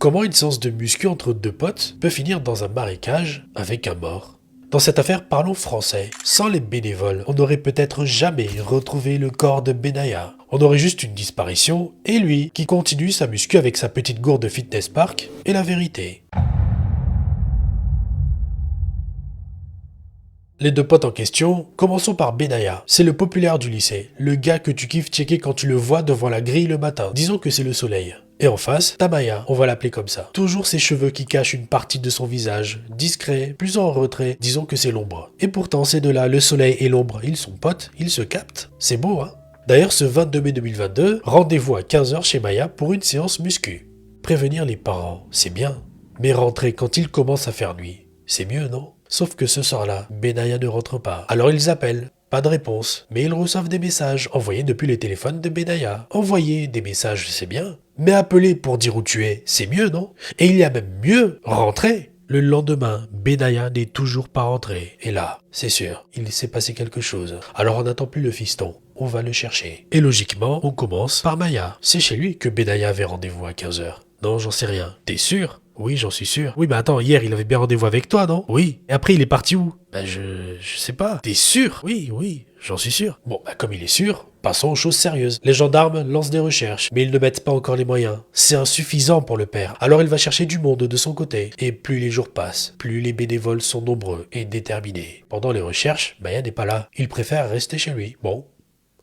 Comment une séance de muscu entre deux potes peut finir dans un marécage avec un mort? Dans cette affaire, parlons français. Sans les bénévoles, on n'aurait peut-être jamais retrouvé le corps de Benaya. On aurait juste une disparition, et lui, qui continue sa muscu avec sa petite gourde de fitness park, et la vérité. Les deux potes en question, commençons par Benaya. C'est le populaire du lycée, le gars que tu kiffes checker quand tu le vois devant la grille le matin. Disons que c'est le soleil. Et en face, t'as Maya, on va l'appeler comme ça. Toujours ses cheveux qui cachent une partie de son visage, discret, plus en retrait, disons que c'est l'ombre. Et pourtant ces deux-là, le soleil et l'ombre, ils sont potes, ils se captent. C'est beau, hein? D'ailleurs, ce 22 mai 2022, rendez-vous à 15 h chez Maya pour une séance muscu. Prévenir les parents, c'est bien. Mais rentrer quand il commence à faire nuit, c'est mieux, non? Sauf que ce soir-là, Benaya ne rentre pas. Alors ils appellent. Pas de réponse. Mais ils reçoivent des messages envoyés depuis le téléphone de Benaya. Envoyer des messages, c'est bien. Mais appeler pour dire où tu es, c'est mieux, non? Et il y a même mieux, rentrer. Le lendemain, Benaya n'est toujours pas rentré. Et là, c'est sûr, il s'est passé quelque chose. Alors on n'attend plus le fiston. On va le chercher. Et logiquement, on commence par Maya. C'est chez lui que Benaya avait rendez-vous à 15 h. Non, j'en sais rien. T'es sûr? Oui, j'en suis sûr. Oui, mais attends, hier, il avait bien rendez-vous avec toi, non? Oui. Et après, il est parti où? Je sais pas. T'es sûr? Oui, j'en suis sûr. Bon, comme il est sûr, passons aux choses sérieuses. Les gendarmes lancent des recherches, mais ils ne mettent pas encore les moyens. C'est insuffisant pour le père. Alors il va chercher du monde de son côté. Et plus les jours passent, plus les bénévoles sont nombreux et déterminés. Pendant les recherches, Maya n'est pas là. Il préfère rester chez lui. Bon,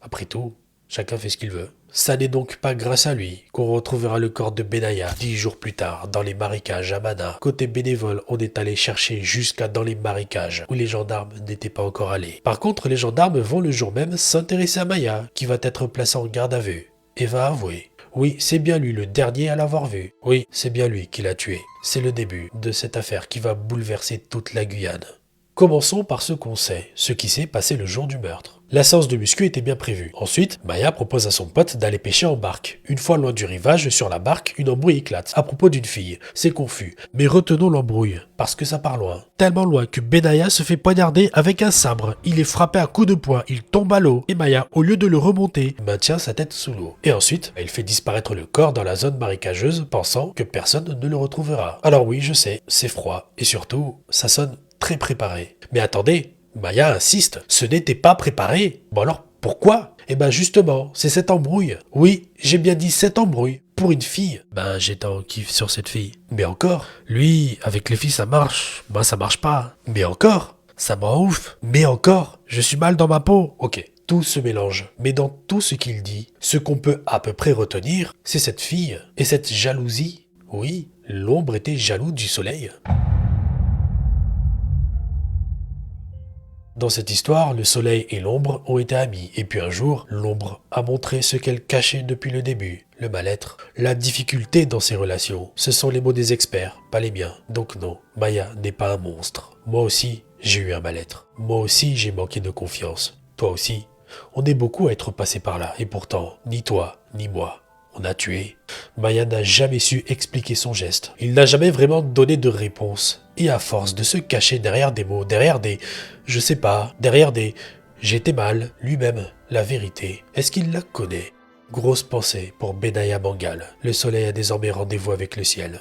après tout, chacun fait ce qu'il veut. Ça n'est donc pas grâce à lui qu'on retrouvera le corps de Benaya 10 jours plus tard dans les marécages à Mana. Côté bénévole, on est allé chercher jusqu'à dans les marécages où les gendarmes n'étaient pas encore allés. Par contre, les gendarmes vont le jour même s'intéresser à Maya qui va être placée en garde à vue et va avouer. Oui, c'est bien lui le dernier à l'avoir vu. Oui, c'est bien lui qui l'a tué. C'est le début de cette affaire qui va bouleverser toute la Guyane. Commençons par ce qu'on sait, ce qui s'est passé le jour du meurtre. La séance de muscu était bien prévue. Ensuite, Maya propose à son pote d'aller pêcher en barque. Une fois loin du rivage, sur la barque, une embrouille éclate à propos d'une fille. C'est confus, mais retenons l'embrouille, parce que ça part loin. Tellement loin que Benaya se fait poignarder avec un sabre. Il est frappé à coups de poing, il tombe à l'eau, et Maya, au lieu de le remonter, maintient sa tête sous l'eau. Et ensuite, elle fait disparaître le corps dans la zone marécageuse, pensant que personne ne le retrouvera. Alors oui, je sais, c'est froid, et surtout, ça sonne très préparé. Mais attendez, Maya insiste, ce n'était pas préparé. Bon alors, pourquoi? Justement, c'est cette embrouille. Oui, j'ai bien dit cette embrouille. Pour une fille. J'étais en kiff sur cette fille. Mais encore, lui, avec les filles ça marche. Moi ça marche pas. Mais encore, ça me rend ouf. Mais encore, je suis mal dans ma peau. Ok, tout se mélange. Mais dans tout ce qu'il dit, ce qu'on peut à peu près retenir, c'est cette fille. Et cette jalousie. Oui, l'ombre était jaloux du soleil. Dans cette histoire, le soleil et l'ombre ont été amis, et puis un jour, l'ombre a montré ce qu'elle cachait depuis le début, le mal-être, la difficulté dans ses relations. Ce sont les mots des experts, pas les miens. Donc non, Maya n'est pas un monstre. Moi aussi, j'ai eu un mal-être. Moi aussi, j'ai manqué de confiance. Toi aussi. On est beaucoup à être passé par là, et pourtant, ni toi, ni moi. On a tué. Maya n'a jamais su expliquer son geste. Il n'a jamais vraiment donné de réponse. Et à force de se cacher derrière des mots, derrière des... je sais pas, derrière des... j'étais mal, lui-même, la vérité, est-ce qu'il la connaît? Grosse pensée pour Benaya Mangal. Le soleil a désormais rendez-vous avec le ciel.